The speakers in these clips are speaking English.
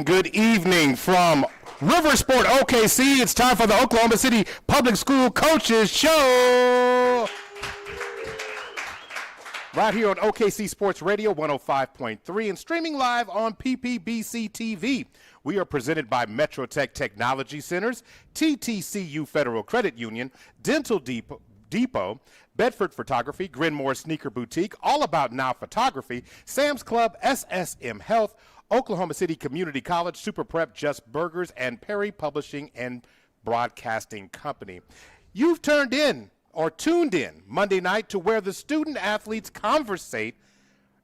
Good evening from Riversport OKC. It's time for the Oklahoma City Public School Coaches Show. Right here on OKC Sports Radio 105.3 and streaming live on PPBC TV. We are presented by Metrotech Technology Centers, TTCU Federal Credit Union, Dental Depot, Bedford Photography, Grinmore Sneaker Boutique, All About Now Photography, Sam's Club, SSM Health, Oklahoma City Community College, Super Prep, Just Burgers, and Perry Publishing and Broadcasting Company. You've tuned in Monday night to Where the Student Athletes Conversate.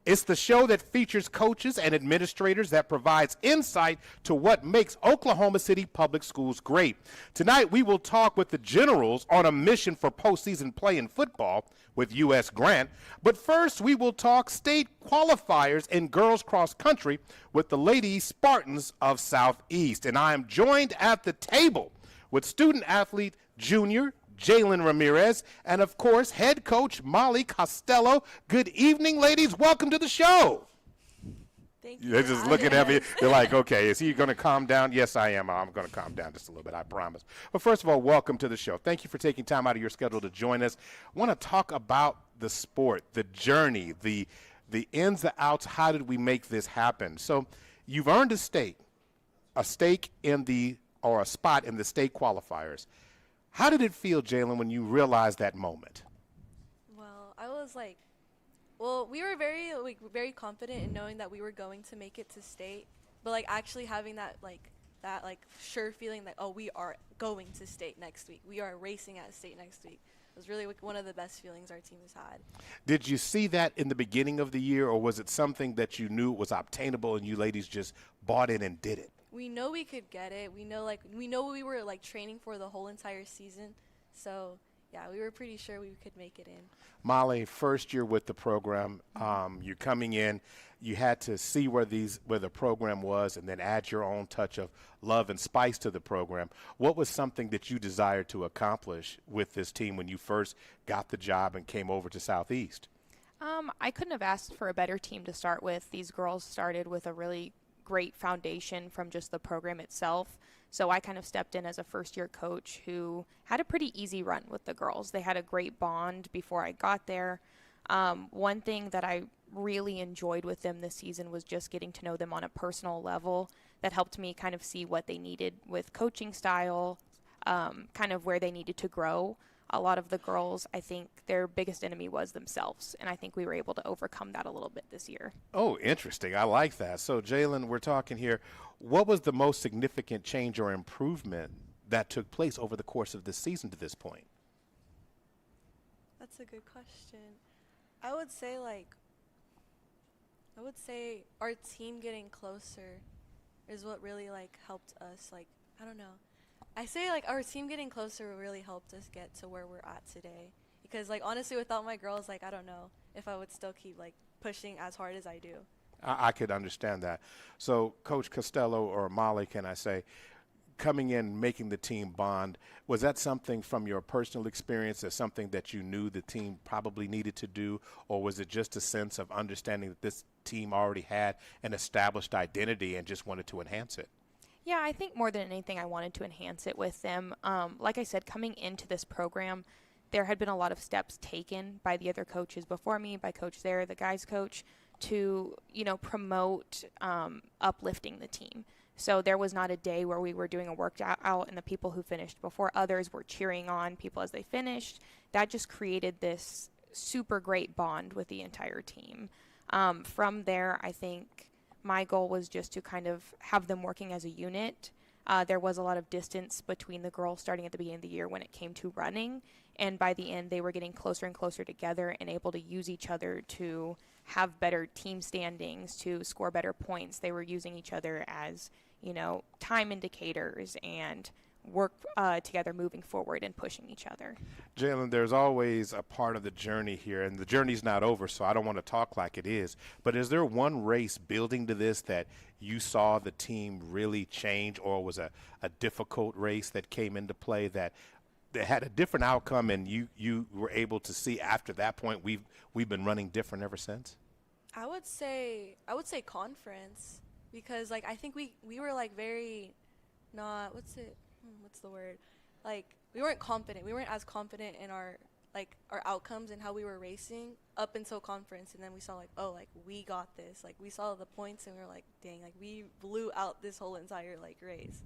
It's the show that features coaches and administrators that provides insight to what makes Oklahoma City Public Schools great. Tonight, we will talk with the Generals on a mission for postseason play in football with U.S. Grant. But first, we will talk state qualifiers in girls cross country with the Lady Spartans of Southeast. And I am joined at the table with student athlete junior Jalen Ramirez, and of course, head coach Molly Costello. Good evening, ladies. Welcome to the show. Thank you. They're just looking at me. They're like, okay, is he going to calm down? Yes, I am. I'm going to calm down just a little bit, I promise. But first of all, welcome to the show. Thank you for taking time out of your schedule to join us. I want to talk about the sport, the journey, the ins, the outs. How did we make this happen? So you've earned a stake in or a spot in the state qualifiers. How did it feel, Jalen, when you realized that moment? Well, I was like, we were very confident in knowing that we were going to make it to state, but like actually having that sure feeling that, oh, we are going to state next week. We are racing at state next week. It was really one of the best feelings our team has had. Did you see that in the beginning of the year, or was it something that you knew was obtainable and you ladies just bought in and did it? We know we could get it. We know we were training for the whole entire season. So, yeah, we were pretty sure we could make it in. Molly, first year with the program, you're coming in. You had to see where the program was and then add your own touch of love and spice to the program. What was something that you desired to accomplish with this team when you first got the job and came over to Southeast? I couldn't have asked for a better team to start with. These girls started with a really great foundation from just the program itself. So I kind of stepped in as a first-year coach who had a pretty easy run with the girls. They had a great bond before I got there. One thing that I really enjoyed with them this season was just getting to know them on a personal level. That helped me kind of see what they needed with coaching style, kind of where they needed to grow. A lot of the girls, I think their biggest enemy was themselves, and I think we were able to overcome that a little bit this year. Oh, interesting. I like that. So, Jalen, we're talking here. What was the most significant change or improvement that took place over the course of this season to this point? That's a good question. I would say our team getting closer is what really helped us. I don't know. I say our team getting closer really helped us get to where we're at today. Because honestly, without my girls, I don't know if I would still keep pushing as hard as I do. I could understand that. So, Coach Costello or Molly, can I say, coming in, making the team bond, was that something from your personal experience, as something that you knew the team probably needed to do, or was it just a sense of understanding that this team already had an established identity and just wanted to enhance it? Yeah, I think more than anything, I wanted to enhance it with them. Like I said, coming into this program, there had been a lot of steps taken by the other coaches before me, by Coach there, the guys coach, to, promote uplifting the team. So there was not a day where we were doing a workout out and the people who finished before others were cheering on people as they finished. That just created this super great bond with the entire team. From there, I think my goal was just to kind of have them working as a unit. There was a lot of distance between the girls starting at the beginning of the year when it came to running, and by the end they were getting closer and closer together and able to use each other to have better team standings, to score better points. They were using each other as, time indicators and work together moving forward and pushing each other. Jalen, there's always a part of the journey here, and the journey's not over, so I don't want to talk like it is. But is there one race building to this that you saw the team really change, or was a difficult race that came into play that had a different outcome, and you were able to see after that point we've been running different ever since? I would say conference, because like I think we were like very not what's the word, like we weren't confident. We weren't as confident in our outcomes and how we were racing up until conference, and then we saw we got this. Like we saw the points and we were like, dang, like we blew out this whole entire race.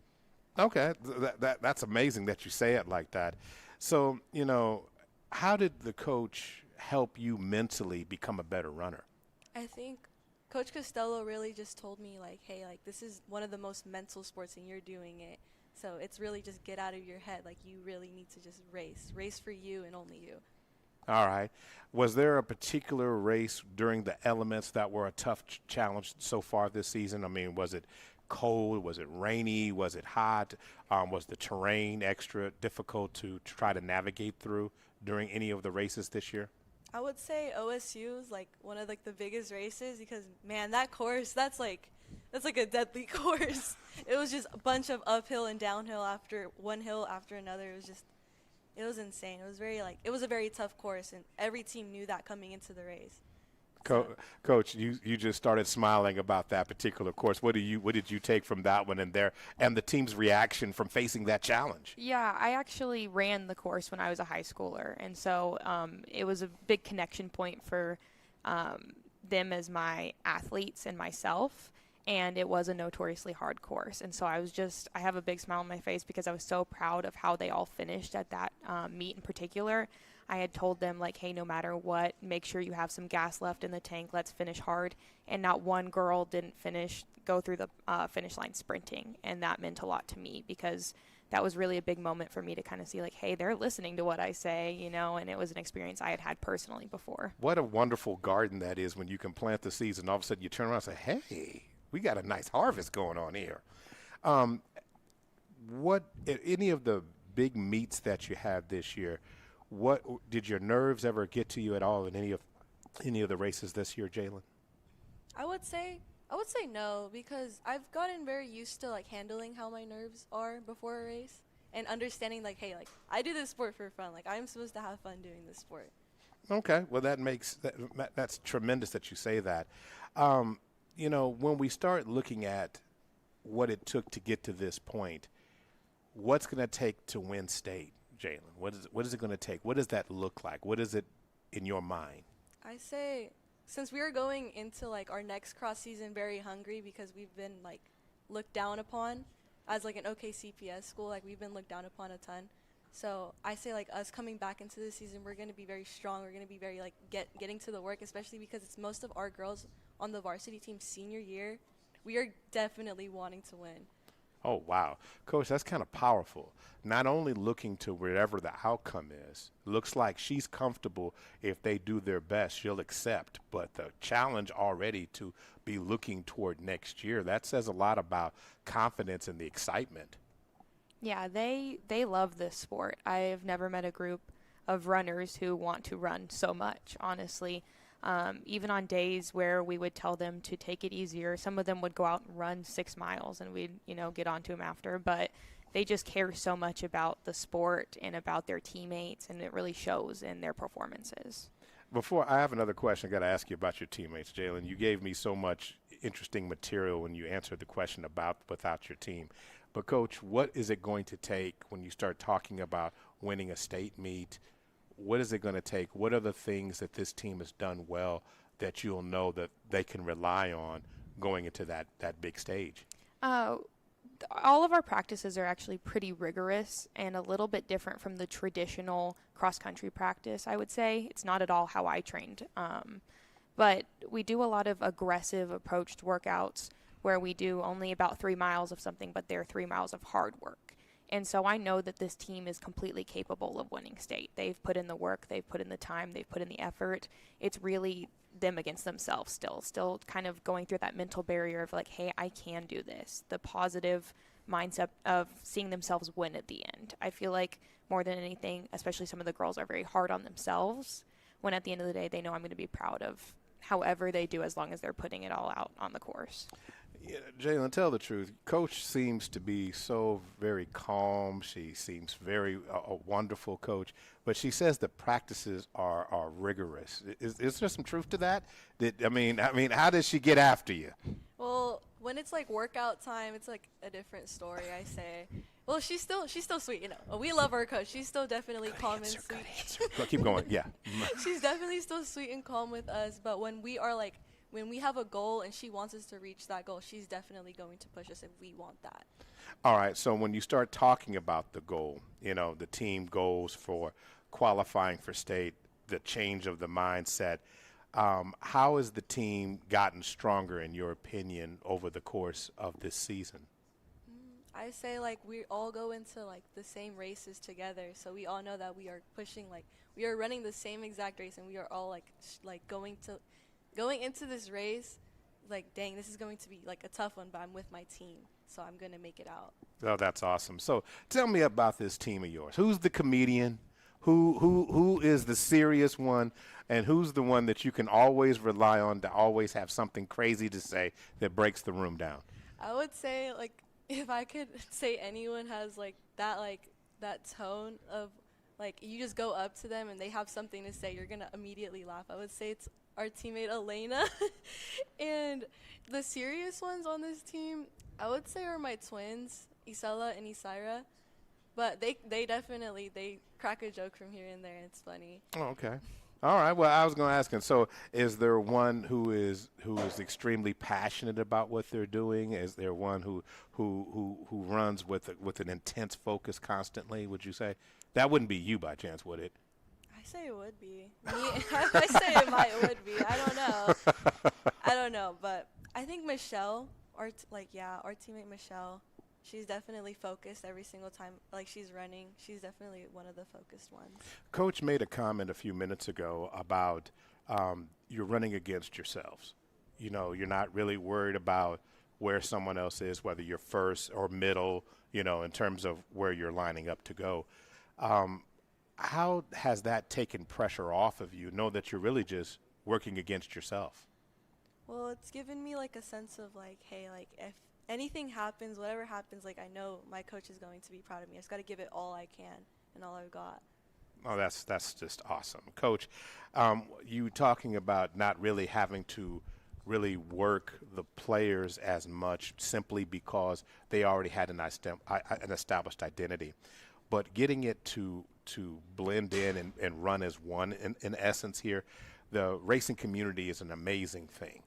Okay, that's amazing that you say it like that. So, how did the coach help you mentally become a better runner? I think Coach Costello really just told me hey, this is one of the most mental sports and you're doing it. So it's really just get out of your head. You really need to just race for you and only you. All right. Was there a particular race during the elements that were a tough challenge so far this season? I mean, was it cold? Was it rainy? Was it hot? Was the terrain extra difficult to try to navigate through during any of the races this year? I would say OSU is one of the biggest races, because man, that course, that's like a deadly course. It was just a bunch of uphill and downhill after one hill after another. It was insane. It was it was a very tough course, and every team knew that coming into the race. Coach, you just started smiling about that particular course. What did you take from that one and the team's reaction from facing that challenge? Yeah, I actually ran the course when I was a high schooler, and so it was a big connection point for them as my athletes and myself. And it was a notoriously hard course. And so I have a big smile on my face because I was so proud of how they all finished at that meet in particular. I had told them, hey, no matter what, make sure you have some gas left in the tank. Let's finish hard. And not one girl didn't go through the finish line sprinting. And that meant a lot to me, because that was really a big moment for me to kind of see, hey, they're listening to what I say, and it was an experience I had personally before. What a wonderful garden that is when you can plant the seeds and all of a sudden you turn around and say, hey, we got a nice harvest going on here. What any of the big meets that you had this year, what did your nerves ever get to you at all in any of the races this year, Jalen? I would say no, because I've gotten very used to handling how my nerves are before a race and understanding hey, I do this sport for fun. I'm supposed to have fun doing this sport. Okay, well that's tremendous that you say that. When we start looking at what it took to get to this point, what's going to take to win state, Jalen? What is it going to take? What does that look like? What is it in your mind? I say, since we are going into our next cross season very hungry, because we've been looked down upon as an OKCPS school, we've been looked down upon a ton. So I say us coming back into this season, we're going to be very strong. We're going to be very getting to the work, especially because it's most of our girls on the varsity team senior year. We are definitely wanting to win. Oh, wow. Coach, that's kind of powerful. Not only looking to wherever the outcome is, looks like she's comfortable if they do their best, she'll accept. But the challenge already to be looking toward next year, that says a lot about confidence and the excitement. Yeah, they love this sport. I've never met a group of runners who want to run so much, honestly. Even on days where we would tell them to take it easier, some of them would go out and run 6 miles and we'd, get on to them after. But they just care so much about the sport and about their teammates, and it really shows in their performances. Before I have another question, I got to ask you about your teammates, Jalen. You gave me so much interesting material when you answered the question about without your team. But, Coach, what is it going to take when you start talking about winning a state meet? What is it going to take? What are the things that this team has done well that you'll know that they can rely on going into that big stage? All of our practices are actually pretty rigorous and a little bit different from the traditional cross-country practice, I would say. It's not at all how I trained. But we do a lot of aggressive approached workouts where we do only about 3 miles of something, but they're 3 miles of hard work. And so I know that this team is completely capable of winning state. They've put in the work, they've put in the time, they've put in the effort. It's really them against themselves still kind of going through that mental barrier of like, hey, I can do this. The positive mindset of seeing themselves win at the end. I feel like more than anything, especially some of the girls are very hard on themselves when at the end of the day they know I'm going to be proud of however they do as long as they're putting it all out on the course. Yeah, Jalen, tell the truth. Coach seems to be so very calm. She seems very a wonderful coach, but she says the practices are rigorous. Is there some truth to that? I mean, how does she get after you? Well, when it's like workout time, it's like a different story, I say. Well, she's still sweet, you know. We love our coach. She's still definitely calm and sweet. Good answer. Keep going. Yeah. She's definitely still sweet and calm with us, but when we have a goal and she wants us to reach that goal, she's definitely going to push us if we want that. All right, so when you start talking about the goal, you know, the team goals for qualifying for state, the change of the mindset, how has the team gotten stronger, in your opinion, over the course of this season? I say, like, we all go into, like, the same races together, so we all know that we are pushing, like, we are running the same exact race, and we are all, like going into this race, like, dang, this is going to be, like, a tough one, but I'm with my team, so I'm going to make it out. Oh, that's awesome. So tell me about this team of yours. Who's the comedian? Who is the serious one? And who's the one that you can always rely on to always have something crazy to say that breaks the room down? I would say, like, if I could say anyone has, like, that tone of, like, you just go up to them and they have something to say, you're going to immediately laugh. I would say it's our teammate Elena. And the serious ones on this team, I would say, are my twins, Isela and Isaira. But they definitely crack a joke from here and there, and it's funny. Oh, okay. All right. Well, I was going to ask him. So, is there one who is extremely passionate about what they're doing? Is there one who runs with an intense focus constantly? Would you say that wouldn't be you by chance, would it? I say it would be. I say it would be. I don't know, but I think Michelle, our teammate Michelle, she's definitely focused every single time, like, she's running. She's definitely one of the focused ones. Coach made a comment a few minutes ago about you're running against yourselves. You know, you're not really worried about where someone else is, whether you're first or middle, you know, in terms of where you're lining up to go. How has that taken pressure off of you? Know that you're really just working against yourself. Well, it's given me, like, a sense of, like, hey, like, if anything happens, whatever happens, like, I know my coach is going to be proud of me. I just got to give it all I can and all I've got. Oh, that's just awesome. Coach, you talking about not really having to really work the players as much simply because they already had an established identity. But getting it to blend in and run as one in essence here, the racing community is an amazing thing.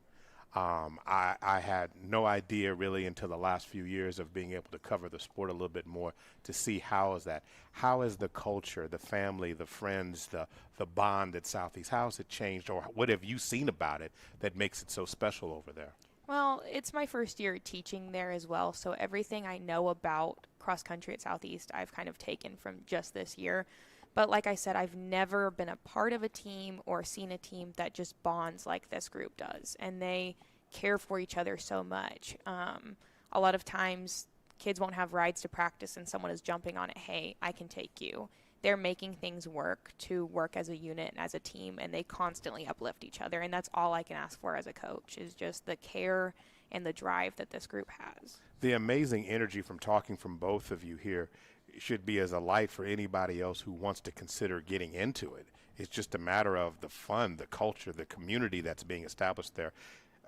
I had no idea really until the last few years of being able to cover the sport a little bit more to see how is the culture, the family, the friends, the bond at Southeast, how has it changed, or what have you seen about it that makes it so special over there? Well, it's my first year teaching there as well, so everything I know about cross country at Southeast I've kind of taken from just this year. But like I said, I've never been a part of a team or seen a team that just bonds like this group does, and they care for each other so much. A lot of times kids won't have rides to practice and someone is jumping on it, hey, I can take you. They're making things work to work as a unit and as a team, and they constantly uplift each other, and that's all I can ask for as a coach is just the care and the drive that this group has. The amazing energy from talking from both of you here should be as a light for anybody else who wants to consider getting into it. It's just a matter of the fun, the culture, the community that's being established there.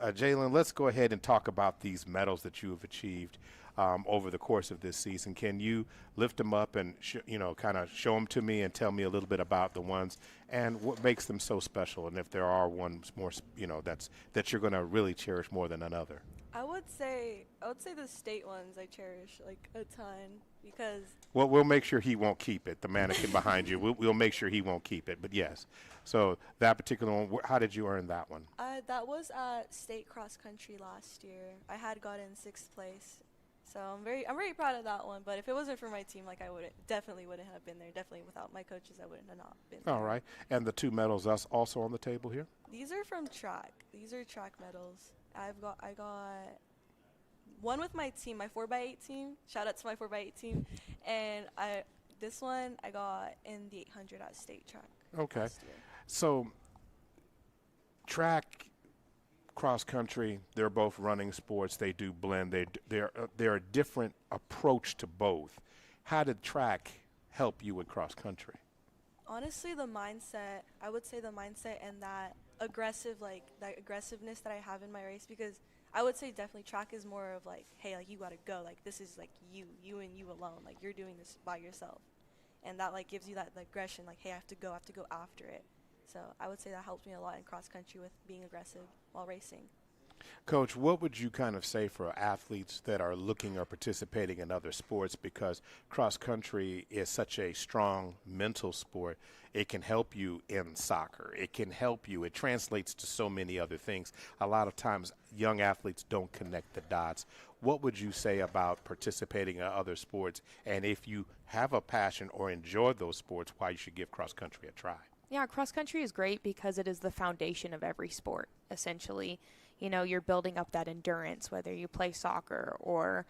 Jalen, let's go ahead and talk about these medals that you have achieved over the course of this season. Can you lift them up and kind of show them to me and tell me a little bit about the ones and what makes them so special, and if there are ones more that you're going to really cherish more than another? I would say the state ones I cherish like a ton because. Well, we'll make sure he won't keep it. The mannequin behind you, we'll make sure he won't keep it. But yes, so that particular one, how did you earn that one? That was at state cross country last year. I had gotten 6th place, so I'm very proud of that one. But if it wasn't for my team, like I definitely wouldn't have been there. Definitely without my coaches, I wouldn't have not been there. All right, and the 2 medals that's also on the table here. These are from track. These are track medals. I got one with my team, my 4x8 team. Shout out to my 4x8 team. And this one I got in the 800 at state track. Okay. Last year. So track, cross country, they're both running sports. They do blend. They're a different approach to both. How did track help you with cross country? Honestly, the mindset, I would say the mindset and that aggressiveness that I have in my race, because I would say definitely track is more of like, hey, like you gotta go, like this is like you and you alone, like you're doing this by yourself, and that like gives you that aggression, like hey, I have to go after it. So I would say that helped me a lot in cross country with being aggressive while racing. Coach, what would you kind of say for athletes that are looking or participating in other sports, because cross country is such a strong mental sport? It can help you in soccer. It can help you. It translates to so many other things. A lot of times young athletes don't connect the dots. What would you say about participating in other sports, and if you have a passion or enjoy those sports, why you should give cross country a try? Yeah, cross country is great because it is the foundation of every sport, essentially. You know, you're building up that endurance, whether you play soccer or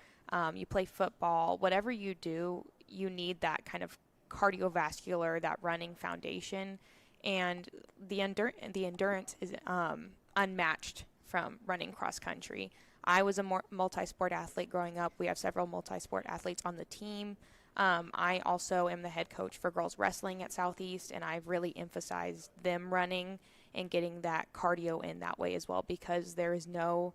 you play football. Whatever you do, you need that kind of cardiovascular, that running foundation. And the endurance is unmatched from running cross country. I was a multi-sport athlete growing up. We have several multi-sport athletes on the team. I also am the head coach for girls wrestling at Southeast, and I've really emphasized them running and getting that cardio in that way as well, because there is no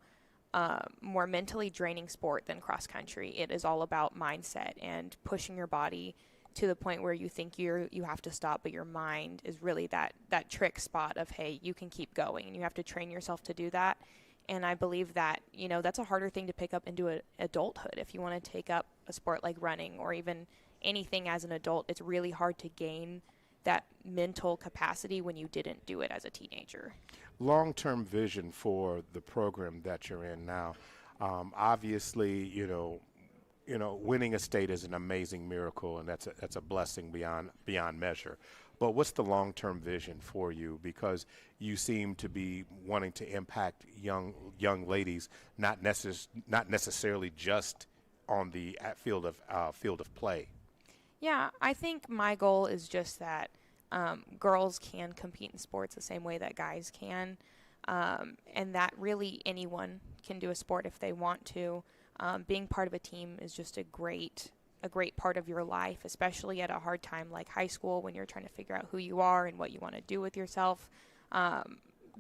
more mentally draining sport than cross country. It is all about mindset and pushing your body to the point where you think you have to stop, but your mind is really that trick spot of, hey, you can keep going, and you have to train yourself to do that. And I believe that, you know, that's a harder thing to pick up into adulthood. If you want to take up a sport like running or even anything as an adult, it's really hard to gain that mental capacity when you didn't do it as a teenager. Long-term vision for the program that you're in now. Obviously, you know, winning a state is an amazing miracle, and that's a blessing beyond measure. But what's the long-term vision for you? Because you seem to be wanting to impact young ladies, not necessarily just on the field of play. Yeah, I think my goal is just that girls can compete in sports the same way that guys can, and that really anyone can do a sport if they want to. Being part of a team is just a great part of your life, especially at a hard time like high school when you're trying to figure out who you are and what you want to do with yourself.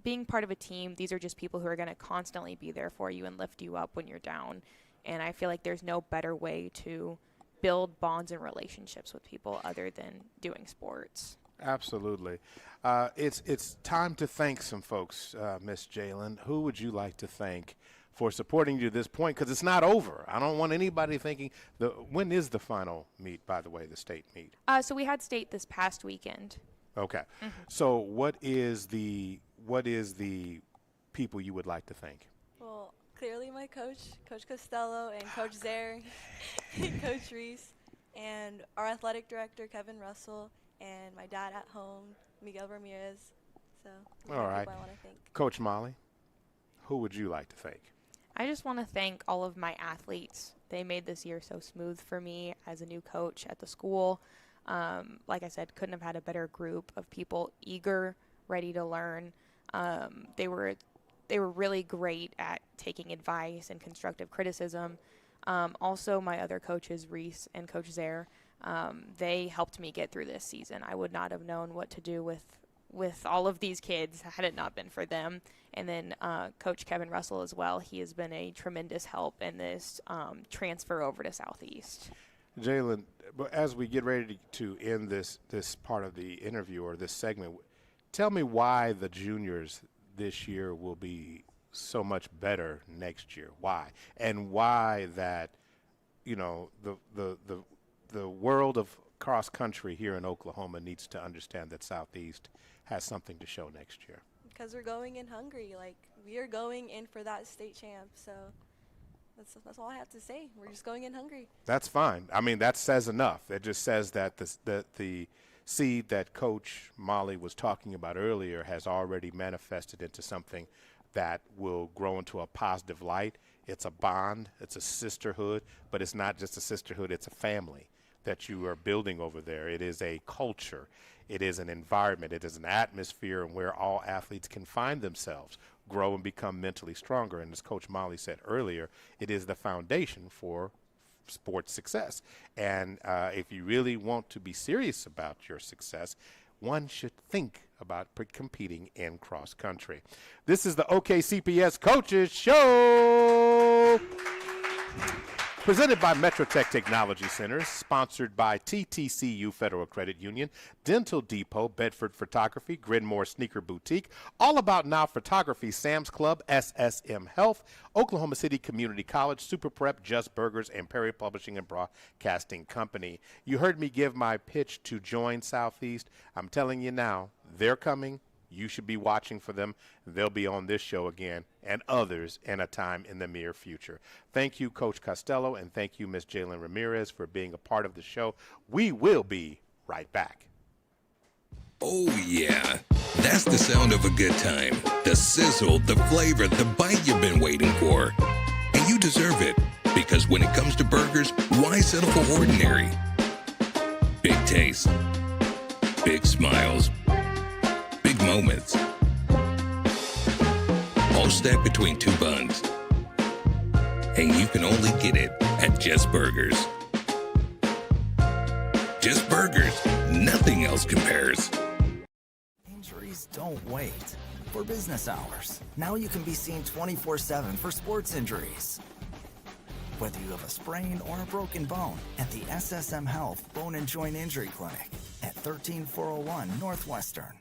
Being part of a team, these are just people who are going to constantly be there for you and lift you up when you're down. And I feel like there's no better way to build bonds and relationships with people other than doing sports. Absolutely. It's time to thank some folks, Miss Jalen. Who would you like to thank for supporting you to this point? Because it's not over. I don't want anybody thinking. When is the final meet, by the way, the state meet? So we had state this past weekend. Okay. Mm-hmm. So what is the people you would like to thank? Well, clearly my coach, Coach Costello, and Coach Zare, and Coach Reese, and our athletic director, Kevin Russell, and my dad at home, Miguel Ramirez. So all right. People I want to thank. Coach Molly, who would you like to thank? I just want to thank all of my athletes. They made this year so smooth for me as a new coach at the school. Like I said, couldn't have had a better group of people, eager, ready to learn. They were they were really great at taking advice and constructive criticism. Also, my other coaches, Reese and Coach Zare, they helped me get through this season. I would not have known what to do with all of these kids had it not been for them. And then Coach Kevin Russell as well. He has been a tremendous help in this transfer over to Southeast. Jalen, as we get ready to end this part of the interview or this segment, tell me why the juniors this year will be so much better next year. Why? And why that, the world of cross country here in Oklahoma needs to understand that Southeast has something to show next year. Because we're going in hungry. Like, we are going in for that state champ. So that's all I have to say. We're just going in hungry. That's fine. I mean, that says enough. It just says that the seed that Coach Molly was talking about earlier has already manifested into something that will grow into a positive light. It's a bond. It's a sisterhood. But it's not just a sisterhood. It's a family that you are building over there. It is a culture. It is an environment. It is an atmosphere where all athletes can find themselves, grow and become mentally stronger. And as Coach Molly said earlier, it is the foundation for sports success. And if you really want to be serious about your success, one should think about competing in cross country. This is the OKCPS Coaches Show. Presented by MetroTech Technology Centers, sponsored by TTCU Federal Credit Union, Dental Depot, Bedford Photography, Grinmore Sneaker Boutique, All About Now Photography, Sam's Club, SSM Health, Oklahoma City Community College, Super Prep, Just Burgers, and Perry Publishing and Broadcasting Company. You heard me give my pitch to join Southeast. I'm telling you now, they're coming. You should be watching for them. They'll be on this show again and others in a time in the near future. Thank you, Coach Costello, and thank you, Ms. Jalen Ramirez, for being a part of the show. We will be right back. Oh, yeah. That's the sound of a good time. The sizzle, the flavor, the bite you've been waiting for. And you deserve it, because when it comes to burgers, why settle for ordinary? Big taste, big smiles, big moments, all stacked between two buns. And you can only get it at Just Burgers. Just Burgers. Nothing else compares. Injuries don't wait for business hours. Now you can be seen 24/7 for sports injuries. Whether you have a sprain or a broken bone, at the SSM Health Bone and Joint Injury Clinic at 13401 Northwestern.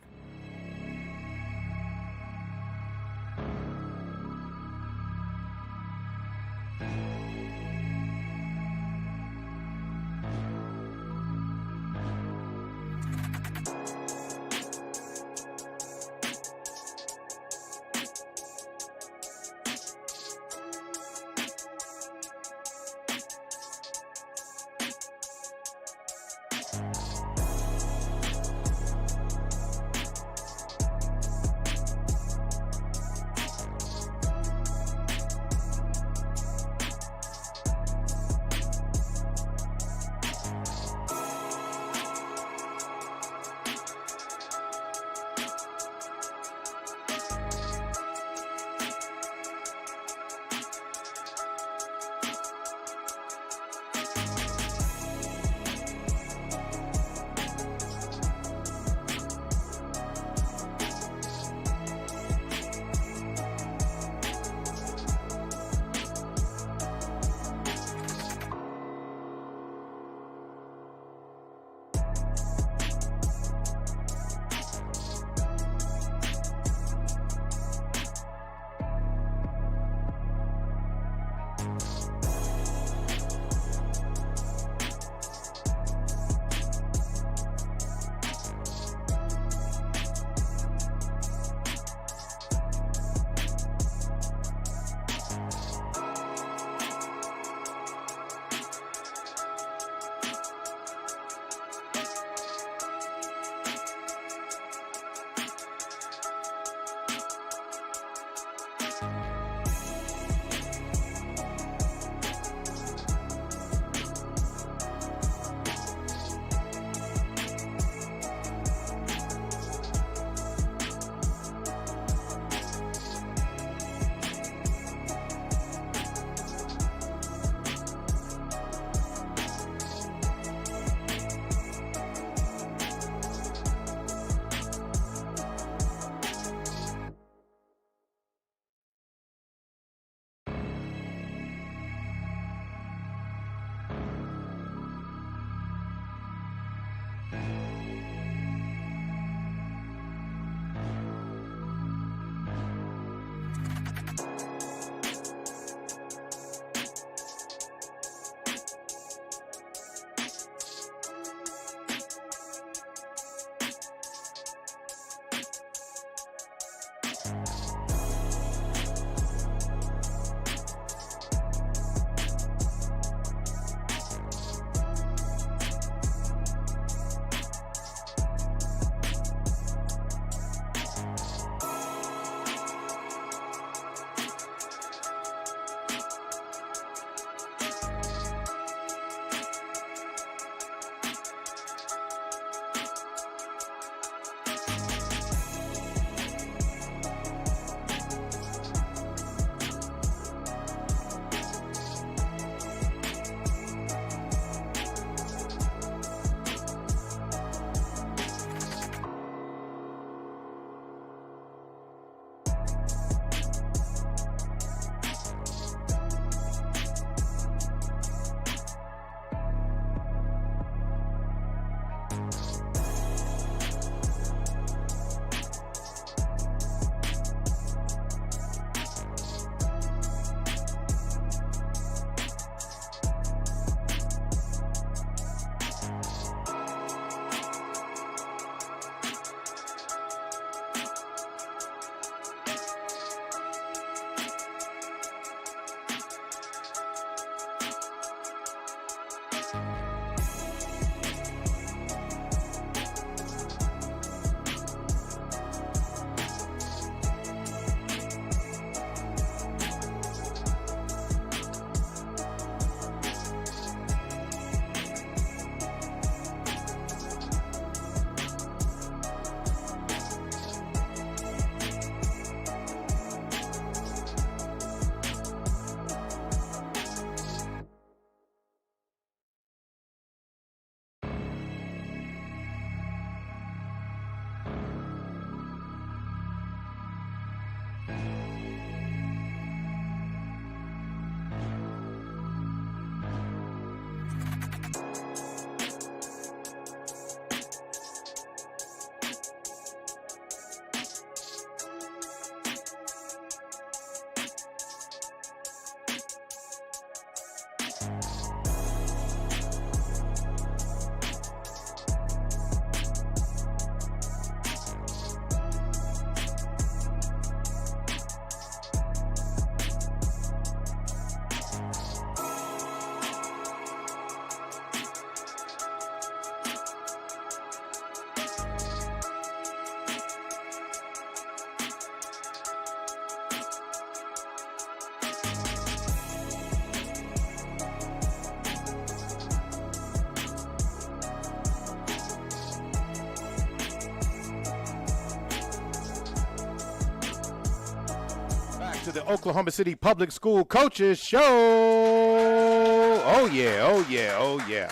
to the Oklahoma City Public School Coaches Show. Oh, yeah, oh, yeah, oh, yeah.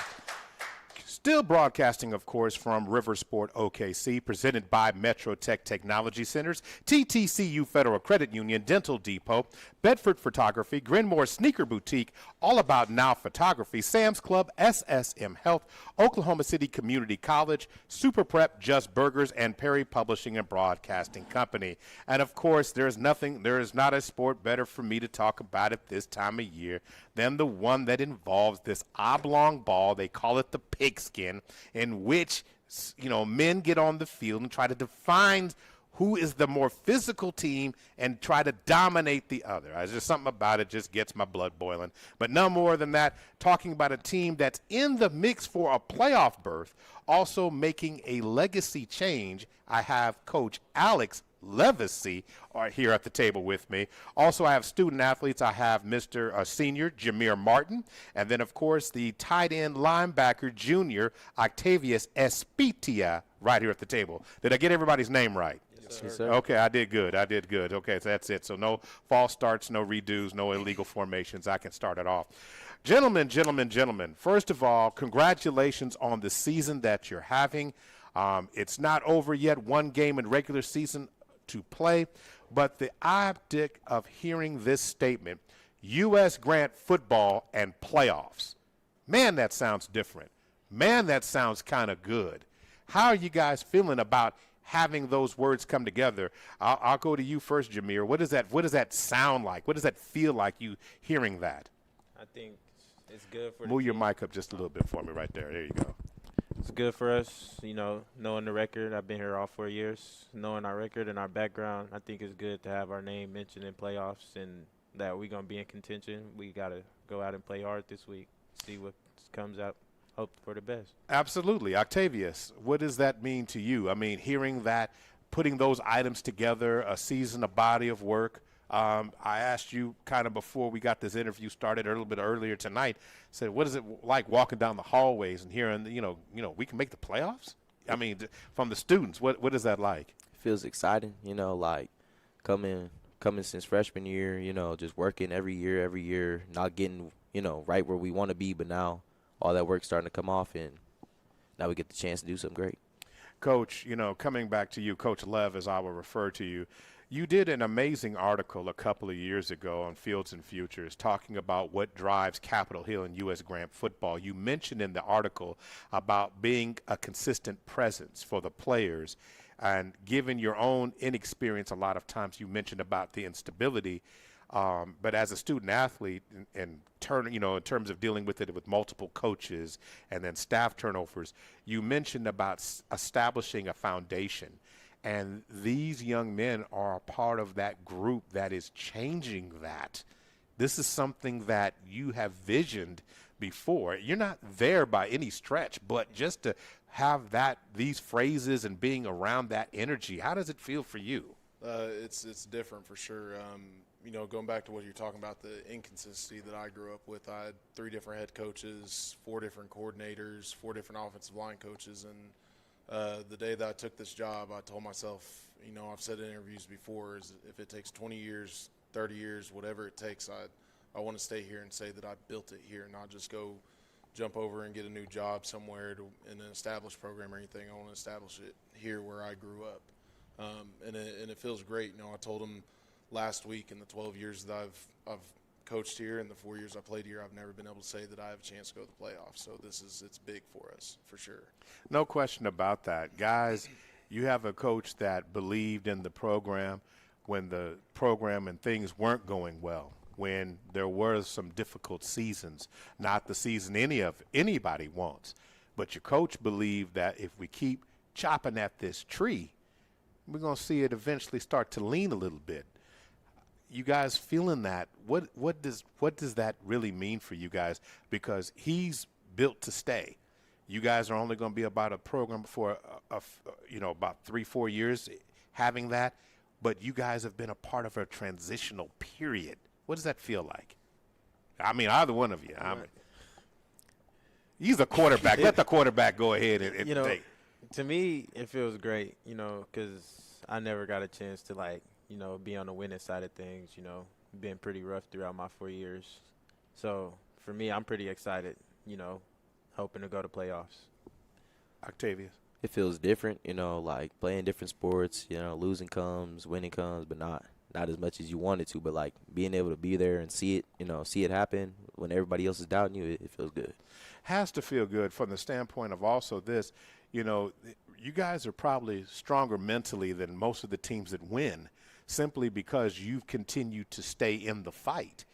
Still broadcasting, of course, from Riversport OKC, presented by Metro Tech Technology Centers, TTCU Federal Credit Union, Dental Depot, Bedford Photography, Grenmore Sneaker Boutique, All About Now Photography, Sam's Club, SSM Health, Oklahoma City Community College, Super Prep, Just Burgers, and Perry Publishing and Broadcasting Company. And, of course, there is not a sport better for me to talk about at this time of year than the one that involves this oblong ball. They call it the pigskin, in which, men get on the field and try to define who is the more physical team and try to dominate the other. There's just something about it just gets my blood boiling. But no more than that, talking about a team that's in the mix for a playoff berth, also making a legacy change. I have Coach Alex Levacy here at the table with me. Also, I have student athletes. I have Mr. Senior Jameer Martin, and then, of course, the tight end linebacker junior Octavius Espitia right here at the table. Did I get everybody's name right? Yes, sir. Okay, I did good. Okay, so that's it. So no false starts, no redos, no illegal formations. I can start it off. Gentlemen, first of all, congratulations on the season that you're having. It's not over yet, one game in regular season to play, but the optic of hearing this statement, U.S. Grant football and playoffs, man, that sounds different. Man, that sounds kind of good. How are you guys feeling about having those words come together? I'll go to you first, Jameer. What does that sound like? What does that feel like, you hearing that? I think it's good for Move the your team. mic up just a little bit for me right there. There you go. It's good for us, knowing the record. I've been here all 4 years. Knowing our record and our background, I think it's good to have our name mentioned in playoffs and that we're going to be in contention. We got to go out and play hard this week, see what comes out, hope for the best. Absolutely. Octavius, what does that mean to you? I mean, hearing that, putting those items together, a season, a body of work. I asked you kind of before we got this interview started a little bit earlier tonight, said, what is it like walking down the hallways and hearing, we can make the playoffs? I mean, from the students, what is that like? It feels exciting, like coming since freshman year, just working every year, not getting, right where we want to be, but now all that work's starting to come off, and now we get the chance to do something great. Coach, coming back to you, Coach Lev, as I will refer to you, you did an amazing article a couple of years ago on Fields and Futures talking about what drives Capitol Hill and U.S. Grant football. You mentioned in the article about being a consistent presence for the players, and given your own inexperience, a lot of times you mentioned about the instability. But as a student athlete, in terms of dealing with it with multiple coaches and then staff turnovers, you mentioned about establishing a foundation. And these young men are a part of that group that is changing that. This is something that you have visioned before. You're not there by any stretch, but just to have these phrases and being around that energy, how does it feel for you? It's different for sure. Going back to what you're talking about, the inconsistency that I grew up with, I had 3 different head coaches, 4 different coordinators, 4 different offensive line coaches, and the day that I took this job, I told myself, I've said in interviews before, is if it takes 20 years, 30 years, whatever it takes, I want to stay here and say that I built it here, not just go jump over and get a new job somewhere in an established program or anything. I want to establish it here where I grew up. And it feels great. I told them last week, in the 12 years that I've coached here and the 4 years I played here, I've never been able to say that I have a chance to go to the playoffs. So it's big for us, for sure. No question about that. Guys, you have a coach that believed in the program when the program and things weren't going well, when there were some difficult seasons, not the season anybody wants. But your coach believed that if we keep chopping at this tree, we're going to see it eventually start to lean a little bit. You guys feeling that? What does that really mean for you guys? Because he's built to stay. You guys are only going to be about a program for about 3-4 years having that, but you guys have been a part of a transitional period. What does that feel like? I mean, either one of you. He's a quarterback. Let the quarterback go ahead and take. To me, it feels great, because I never got a chance to be on the winning side of things. Been pretty rough throughout my 4 years. So for me, I'm pretty excited, hoping to go to playoffs. Octavius. It feels different, like playing different sports, losing comes, winning comes, but not as much as you wanted to. But like being able to be there and see it happen when everybody else is doubting you, it feels good. Has to feel good from the standpoint of also this, you guys are probably stronger mentally than most of the teams that win simply because you've continued to stay in the fight.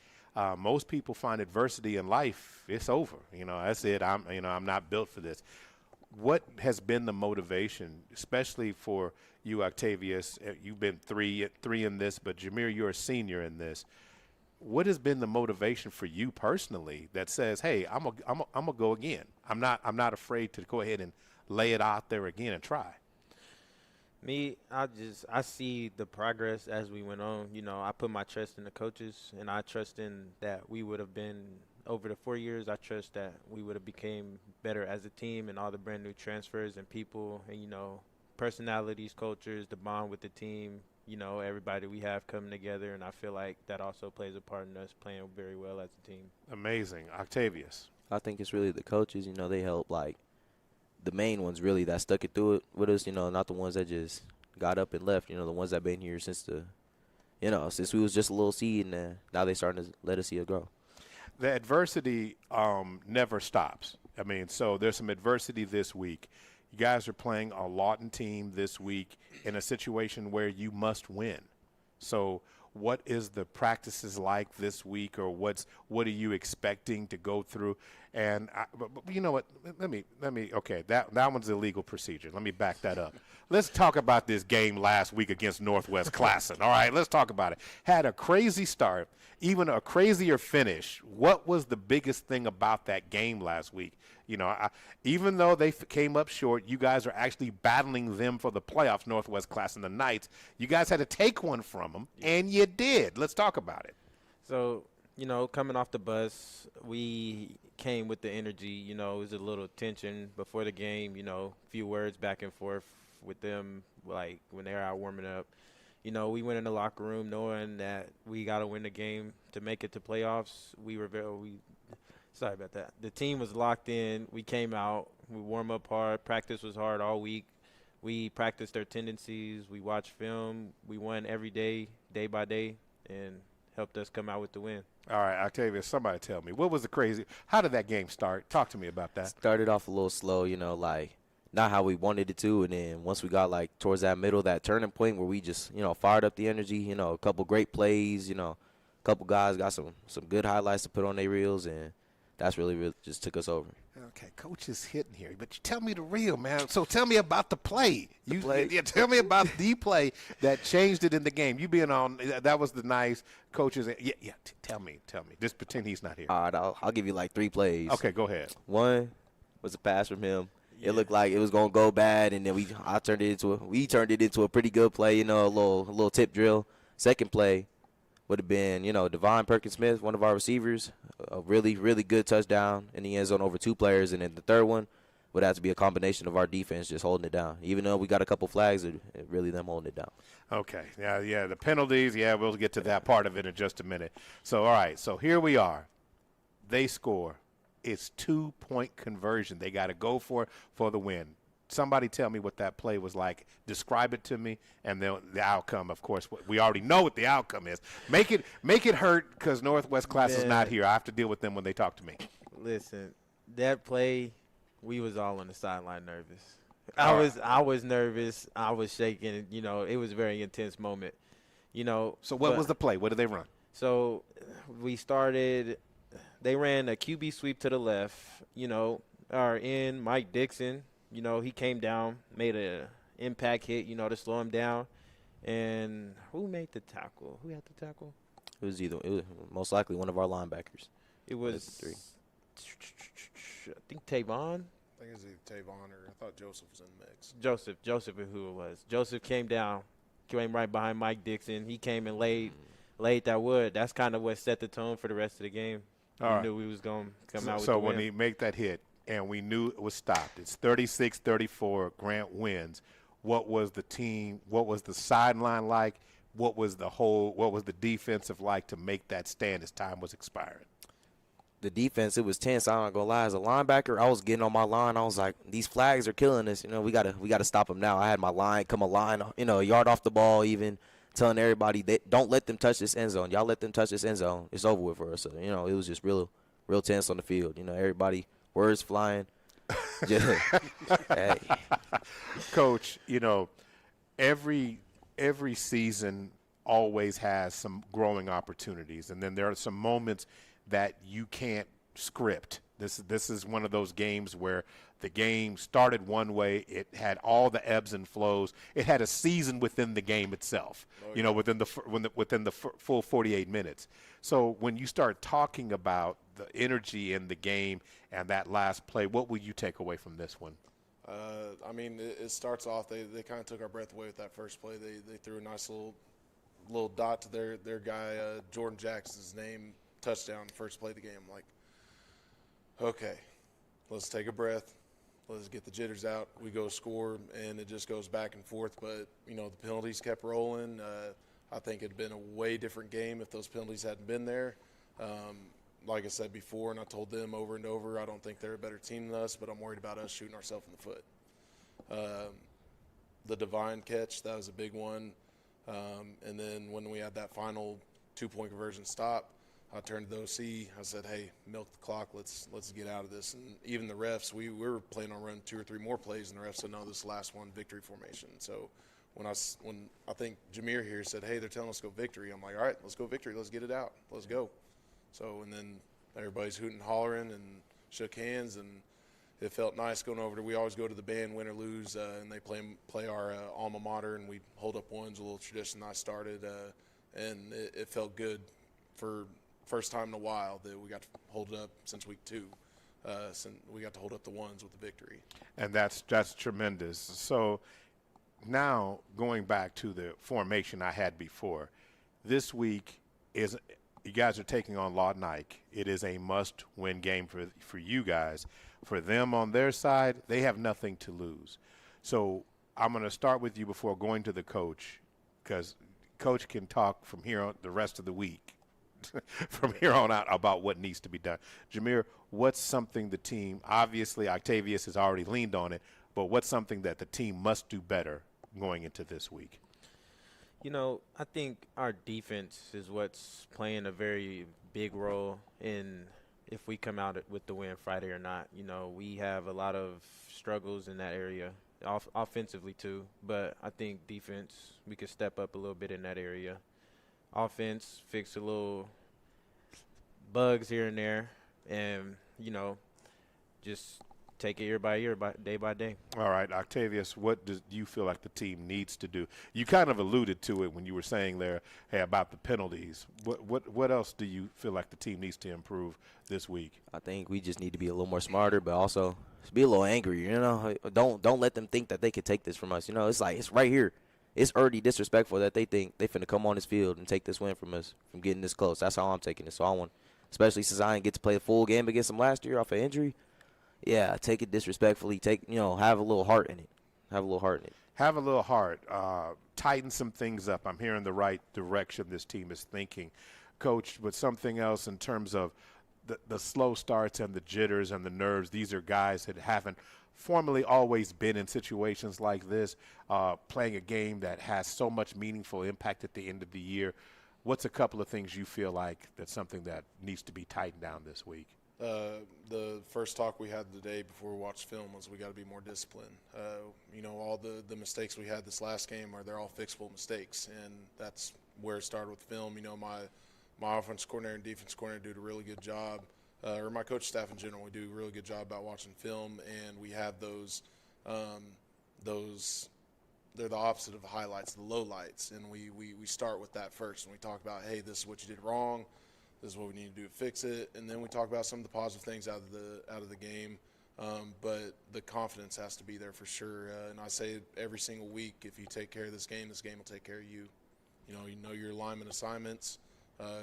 Most people find adversity in life, it's over. That's it. I'm not built for this. What has been the motivation, especially for you, Octavius? You've been three in this, but Jameer, you're a senior in this. What has been the motivation for you personally that says, "Hey, I'm gonna go again. I'm not afraid to go ahead and lay it out there again and try." Me, I see the progress as we went on. I put my trust in the coaches, and I trust in that we would have been over the 4 years. I trust that we would have became better as a team, and all the brand new transfers and people, and personalities, cultures, the bond with the team. Everybody we have coming together, and I feel like that also plays a part in us playing very well as a team. Amazing, Octavius. I think it's really the coaches. They help like the main ones really that stuck it through it with us. Not the ones that just got up and left. The ones that been here since since we was just a little seed, and now they starting to let us see it grow. The adversity never stops. So there's some adversity this week. You guys are playing a Lawton team this week in a situation where you must win. So what is the practices like this week, or what are you expecting to go through? And but you know what? Let me. Okay, that one's a legal procedure. Let me back that up. Let's talk about this game last week against Northwest Classen. All right, let's talk about it. Had a crazy start, even a crazier finish. What was the biggest thing about that game last week? Even though they came up short, you guys are actually battling them for the playoffs, Northwest Classen, the Knights. You guys had to take one from them, and you did. Let's talk about it. So, coming off the bus, we came with the energy. It was a little tension before the game, a few words back and forth with them, like when they were out warming up. We went in the locker room knowing that we got to win the game to make it to playoffs. Sorry about that. The team was locked in. We came out. We warm up hard. Practice was hard all week. We practiced their tendencies. We watched film. We won every day, day by day, and helped us come out with the win. All right, Octavius, somebody tell me, what was how did that game start? Talk to me about that. Started off a little slow, like not how we wanted it to, and then once we got like towards that middle, that turning point where we just, fired up the energy, a couple great plays, a couple guys got some good highlights to put on their reels, and that's really just took us over. Okay, coach is hitting here, but you tell me the real, man. So tell me about the play. Play? Tell me about the play that changed it in the game. You being on, that was the nice coaches. Yeah. Tell me. Just pretend he's not here. All right, I'll give you like 3 plays. Okay, go ahead. One was a pass from him. It looked like it was gonna go bad, and then we turned it into a pretty good play. A little tip drill. Second play would have been, Devon Perkins-Smith, one of our receivers, a really, really good touchdown in the end zone over 2 players. And then the third one would have to be a combination of our defense just holding it down. Even though we got a couple flags, it really them holding it down. Okay. Yeah, the penalties, we'll get to that part of it in just a minute. So, all right, so here we are. They score. It's 2-point conversion. They got to go for the win. Somebody tell me what that play was like. Describe it to me, and then the outcome, of course. We already know what the outcome is. Make it hurt because Northwest Class is not here. I have to deal with them when they talk to me. Listen, that play, we was all on the sideline nervous. I was nervous. I was shaking. It was a very intense moment. So what was the play? What did they run? So we started. They ran a QB sweep to the left. Our end, Mike Dixon. He came down, made an impact hit, to slow him down. And who made the tackle? Who had the tackle? It was most likely one of our linebackers. It was, I think, Tavon. I think it was either Tavon or I thought Joseph was in the mix. Joseph is who it was. Joseph came down, came right behind Mike Dixon. He came and laid that wood. That's kind of what set the tone for the rest of the game. We knew we was going to come out with the win. So when he made that hit, and we knew it was stopped. It's 36-34. Grant wins. What was the sideline like? what was the defensive like to make that stand as time was expiring? The defense, it was tense. I'm not gonna lie. As a linebacker, I was getting on my line. I was like, these flags are killing us. You know, we gotta stop them now. I had my line come a line, you know, a yard off the ball, even telling everybody don't let them touch this end zone. Y'all let them touch this end zone, it's over with for us. So, you know, it was just real tense on the field. You know, everybody, words flying. Just, hey. Coach, you know, every season always has some growing opportunities, and then there are some moments that you can't script. This is one of those games where the game started one way, it had all the ebbs and flows. It had a season within the game itself. You know, within the full 48 minutes. So when you start talking about the energy in the game and that last play, what will you take away from this one? I mean, it starts off. They kind of took our breath away with that first play. They threw a nice little dot to their guy, Jordan Jackson's name, touchdown, first play of the game. I'm like, okay, let's take a breath. Let's get the jitters out. We go score, and it just goes back and forth. But, you know, the penalties kept rolling. I think it had been a way different game if those penalties hadn't been there. Like I said before, and I told them over and over, I don't think they're a better team than us, but I'm worried about us shooting ourselves in the foot. The Divine catch, that was a big one. And then when we had that final 2-point conversion stop, I turned to the OC. I said, hey, milk the clock. Let's get out of this. And even the refs, we were planning on running 2 or 3 more plays, and the refs said, no, this last one, victory formation. So when I think Jameer here said, hey, they're telling us to go victory, I'm like, all right, let's go victory. Let's get it out. Let's go. So, and then everybody's hooting and hollering and shook hands, and it felt nice going over to – we always go to the band, win or lose, and they play our alma mater, and we hold up ones, a little tradition I started, and it felt good for – first time in a while that we got to hold it up since week 2. Since we got to hold up the ones with the victory. And that's tremendous. So now going back to the formation I had before, this week is you guys are taking on Lawton Ike. It is a must-win game for you guys. For them on their side, they have nothing to lose. So I'm going to start with you before going to the coach, because coach can talk from here on the rest of the week. From here on out about what needs to be done. Jameer, what's something the team, obviously Octavius has already leaned on it, but what's something that the team must do better going into this week? You know, I think our defense is what's playing a very big role in if we come out with the win Friday or not. You know, we have a lot of struggles in that area, offensively too, but I think defense, we could step up a little bit in that area. Offense, fix a little bugs here and there, and, you know, just take it year by year, day by day. All right, Octavius, what do you feel like the team needs to do? You kind of alluded to it when you were saying there, hey, about the penalties. What else do you feel like the team needs to improve this week? I think we just need to be a little more smarter, but also be a little angry. You know, don't let them think that they could take this from us. You know, it's like it's right here. It's already disrespectful that they think they finna come on this field and take this win from us, from getting this close. That's how I'm taking it. So I want, especially since I didn't get to play the full game against them last year off an injury, yeah, take it disrespectfully. Have a little heart in it. Have a little heart in it. Have a little heart. Tighten some things up. I'm hearing the right direction this team is thinking. Coach, but something else in terms of the slow starts and the jitters and the nerves. These are guys that haven't formerly always been in situations like this, playing a game that has so much meaningful impact at the end of the year. What's a couple of things you feel like that's something that needs to be tightened down this week? The first talk we had the day before we watched film was we got to be more disciplined. You know, all the mistakes we had this last game they're all fixable mistakes, and that's where it started with film. You know, my offense coordinator and defense coordinator do a really good job. Or my coach staff in general, we do a really good job about watching film, and we have those they're the opposite of the highlights, the lowlights, and we start with that first, and we talk about, hey, this is what you did wrong, this is what we need to do to fix it, and then we talk about some of the positive things out of the game, but the confidence has to be there for sure, and I say every single week, if you take care of this game will take care of you. You know your alignment assignments,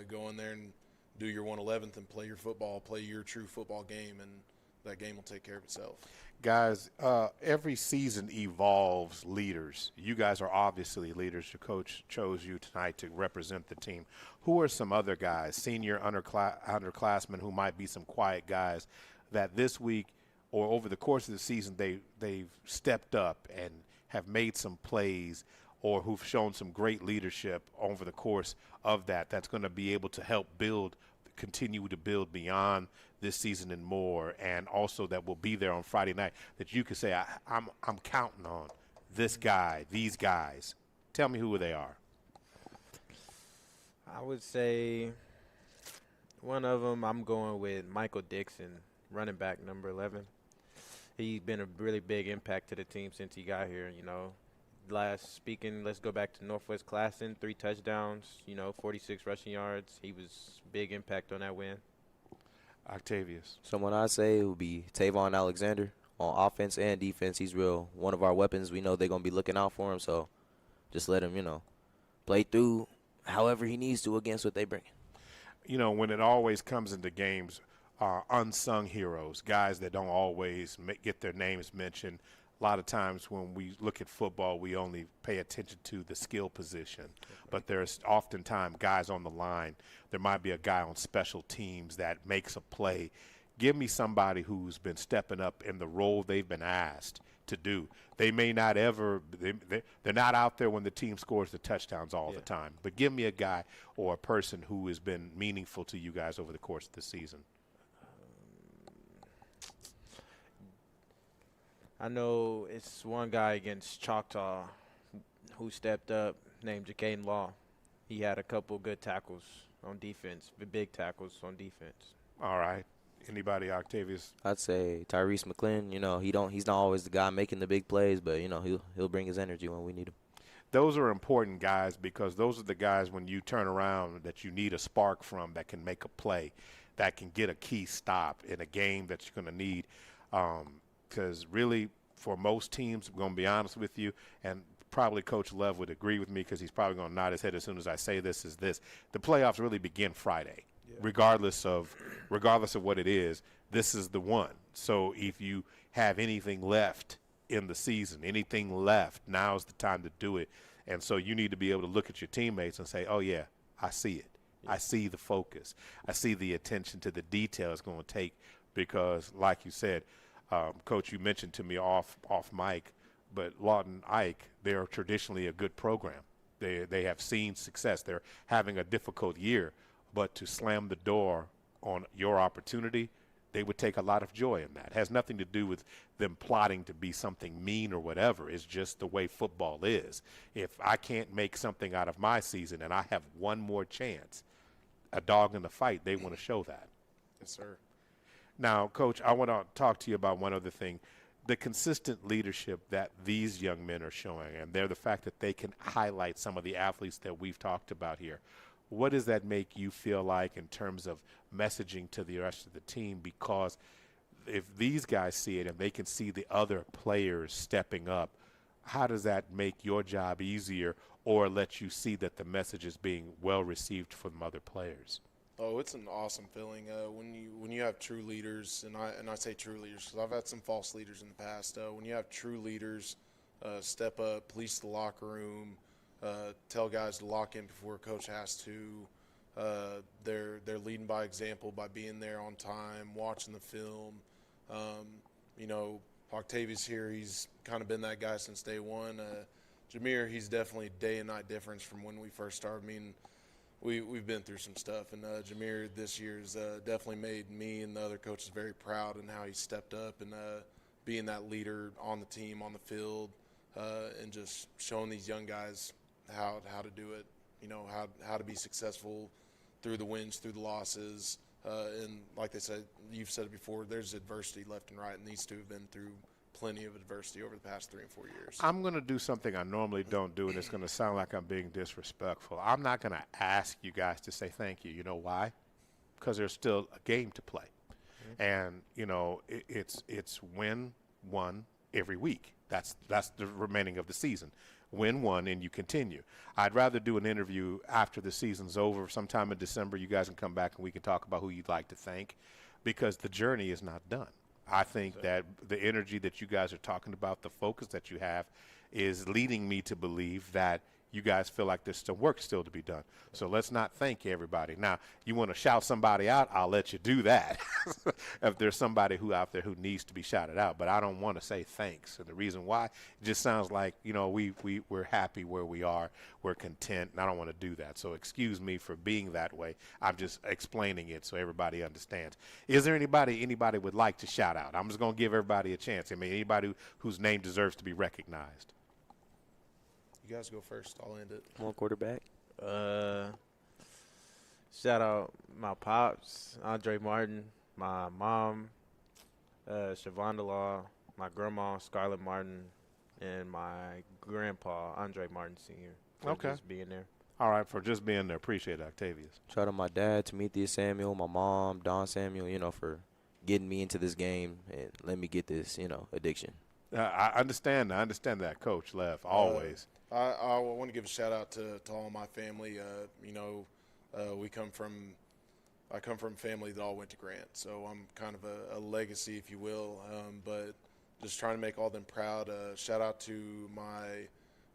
go in there and do your 1/11th and play your football, play your true football game, and that game will take care of itself. Guys, every season evolves leaders. You guys are obviously leaders. Your coach chose you tonight to represent the team. Who are some other guys, senior underclassmen who might be some quiet guys that this week or over the course of the season they've stepped up and have made some plays or who've shown some great leadership over the course of that's going to be able to help continue to build beyond this season and more, and also that will be there on Friday night that you could say, I'm counting on this guy, these guys. Tell me who they are. I would say one of them, I'm going with Michael Dixon, running back number 11. He's been a really big impact to the team since he got here. Let's go back to Northwest Classen, 3 touchdowns, 46 rushing yards. He was big impact on that win. Octavius. Someone I say would be Tavon Alexander on offense and defense. He's one of our weapons. We know they're going to be looking out for him, so just let him, play through however he needs to against what they bring. When it always comes into games, unsung heroes, guys that don't always get their names mentioned. A lot of times when we look at football, we only pay attention to the skill position. But there's oftentimes guys on the line. There might be a guy on special teams that makes a play. Give me somebody who's been stepping up in the role they've been asked to do. They may not they're not out there when the team scores the touchdowns all the time. But give me a guy or a person who has been meaningful to you guys over the course of the season. I know it's one guy against Choctaw who stepped up named Jacaden Law. He had a couple good tackles on defense, big tackles on defense. All right. Anybody, Octavius? I'd say Tyrese McClin. He's not always the guy making the big plays, but he'll bring his energy when we need him. Those are important guys because those are the guys when you turn around that you need a spark from that can make a play, that can get a key stop in a game that you're going to need. Because really, for most teams, I'm going to be honest with you, and probably Coach Love would agree with me because he's probably going to nod his head as soon as I say this, is this. The playoffs really begin Friday. Yeah. Regardless of what it is, this is the one. So if you have anything left in the season, now's the time to do it. And so you need to be able to look at your teammates and say, oh, yeah, I see it. Yeah. I see the focus. I see the attention to the detail it's going to take because, like you said, Coach, you mentioned to me off mic, but Lawton Ike, they are traditionally a good program. They have seen success. They're having a difficult year, but to slam the door on your opportunity, they would take a lot of joy in that. It has nothing to do with them plotting to be something mean or whatever. It's just the way football is. If I can't make something out of my season and I have one more chance, a dog in the fight, they want to show that. Yes, sir. Now, Coach, I want to talk to you about one other thing. The consistent leadership that these young men are showing, and they're the fact that they can highlight some of the athletes that we've talked about here. What does that make you feel like in terms of messaging to the rest of the team? Because if these guys see it and they can see the other players stepping up, how does that make your job easier or let you see that the message is being well received from other players? Oh, it's an awesome feeling when you have true leaders, and I say true leaders because I've had some false leaders in the past. When you have true leaders step up, police the locker room, tell guys to lock in before a coach has to. They're leading by example by being there on time, watching the film. Octavius here, he's kind of been that guy since day one. Jameer, he's definitely day and night difference from when we first started. We've been through some stuff, and Jameer this year's definitely made me and the other coaches very proud in how he stepped up and being that leader on the team, on the field, and just showing these young guys how to do it, how to be successful through the wins, through the losses. And like they said, you've said it before, there's adversity left and right, and these two have been through plenty of adversity over the past 3 and 4 years. I'm going to do something I normally don't do, and it's going to sound like I'm being disrespectful. I'm not going to ask you guys to say thank you. You know why? Because there's still a game to play. Mm-hmm. And, it's win one every week. That's the remaining of the season. Win one, and you continue. I'd rather do an interview after the season's over. Sometime in December, you guys can come back and we can talk about who you'd like to thank because the journey is not done. I think that the energy that you guys are talking about, the focus that you have, is leading me to believe that you guys feel like there's some work still to be done. So let's not thank everybody. Now, you want to shout somebody out, I'll let you do that if there's somebody who out there who needs to be shouted out. But I don't want to say thanks. And the reason why, it just sounds like, we're happy where we are. We're content, and I don't want to do that. So excuse me for being that way. I'm just explaining it so everybody understands. Is there anybody would like to shout out? I'm just going to give everybody a chance. I mean, anybody whose name deserves to be recognized. You guys go first. I'll end it. Come on, quarterback. Shout out my pops, Andre Martin, my mom, Siobhan Law, my grandma, Scarlett Martin, and my grandpa, Andre Martin Sr. for just being there. All right, for just being there. Appreciate it, Octavius. Shout out my dad, Timothy Samuel, my mom, Don Samuel, for getting me into this game and let me get this, addiction. I understand that, Coach Lev, always. I want to give a shout out to all my family. I come from a family that all went to Grant, so I'm kind of a legacy, if you will. But just trying to make all them proud. Shout out to my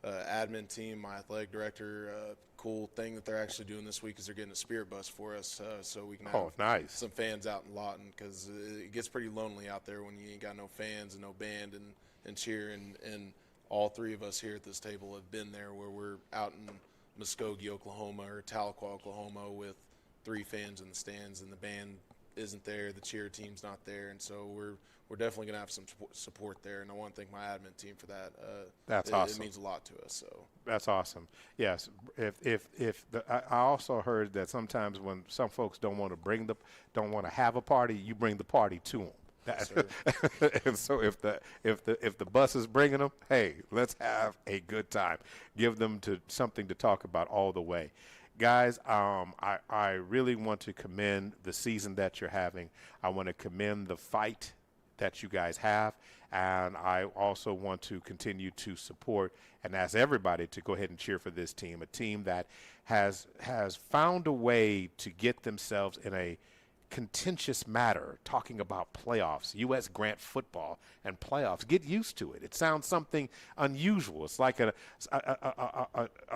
admin team, my athletic director. Cool thing that they're actually doing this week is they're getting a spirit bus for us, so we can have some fans out in Lawton, because it gets pretty lonely out there when you ain't got no fans and no band and cheer. And all three of us here at this table have been there, where we're out in Muskogee, Oklahoma, or Tahlequah, Oklahoma, with 3 fans in the stands, and the band isn't there, the cheer team's not there, and so we're definitely going to have some support there, and I want to thank my admin team for that. That's awesome. It means a lot to us. So that's awesome. Yes. I also heard that sometimes when some folks don't want to have a party, you bring the party to them. Yes, and so if the bus is bringing them, hey, let's have a good time. Give them something to talk about all the way. Guys, I really want to commend the season that you're having. I want to commend the fight that you guys have, and I also want to continue to support and ask everybody to go ahead and cheer for this team, a team that has found a way to get themselves in a contentious matter, talking about playoffs, U.S. Grant football and playoffs. Get used to it. It sounds something unusual. It's like a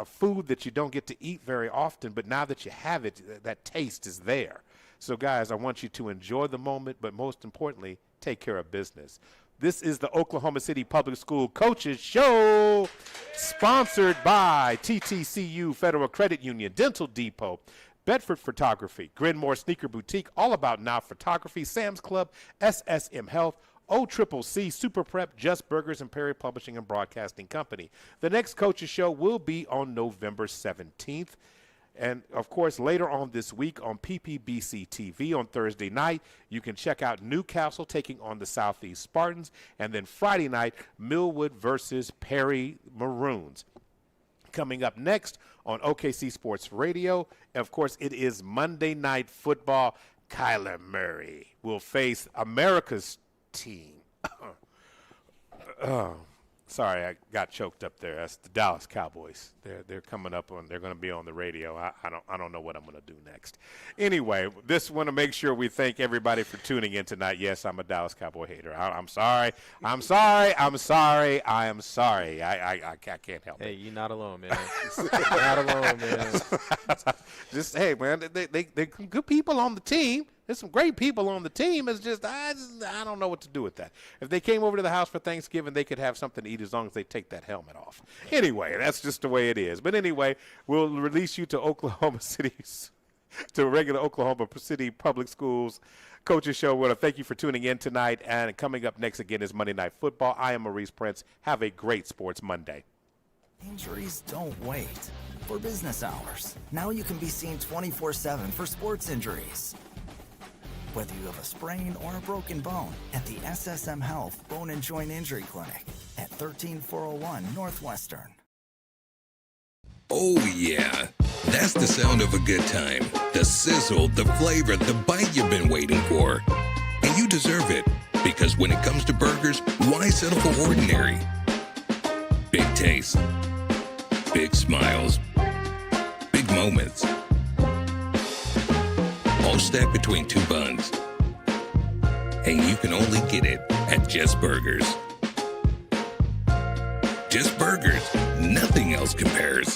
food that you don't get to eat very often, but now that you have it, that taste is there. So, guys, I want you to enjoy the moment, but most importantly, take care of business. This is the Oklahoma City Public School Coaches Show, sponsored by TTCU Federal Credit Union, Dental Depot, Bedford Photography, Grinmore Sneaker Boutique, All About Now Photography, Sam's Club, SSM Health, OCCC, Super Prep, Just Burgers, and Perry Publishing and Broadcasting Company. The next Coaches Show will be on November 17th. And, of course, later on this week on PPBC TV on Thursday night, you can check out Newcastle taking on the Southeast Spartans. And then Friday night, Millwood versus Perry Maroons. Coming up next on OKC Sports Radio, of course, it is Monday Night Football. Kyler Murray will face America's team. Sorry, I got choked up there. That's the Dallas Cowboys. They're coming up on. They're going to be on the radio. I don't know what I'm going to do next. Anyway, just want to make sure we thank everybody for tuning in tonight. Yes, I'm a Dallas Cowboy hater. I'm sorry. I can't help it. Hey, you're not alone, man. Not alone, man. Just hey, man. They good people on the team. There's some great people on the team. It's just I don't know what to do with that. If they came over to the house for Thanksgiving, they could have something to eat as long as they take that helmet off. Anyway, that's just the way it is. But anyway, we'll release you to Oklahoma City, to regular Oklahoma City Public Schools Coaches Show. We want to thank you for tuning in tonight. And coming up next again is Monday Night Football. I am Maurice Prince. Have a great Sports Monday. Injuries don't wait. For business hours, now you can be seen 24/7 for sports injuries. Whether you have a sprain or a broken bone, at the SSM Health Bone and Joint Injury Clinic at 13401 Northwestern. Oh yeah, that's the sound of a good time. The sizzle, the flavor, the bite you've been waiting for. And you deserve it, because when it comes to burgers, why settle for ordinary? Big taste, big smiles, big moments. All stacked between 2 buns. and you can only get it at Just Burgers. Just Burgers, nothing else compares.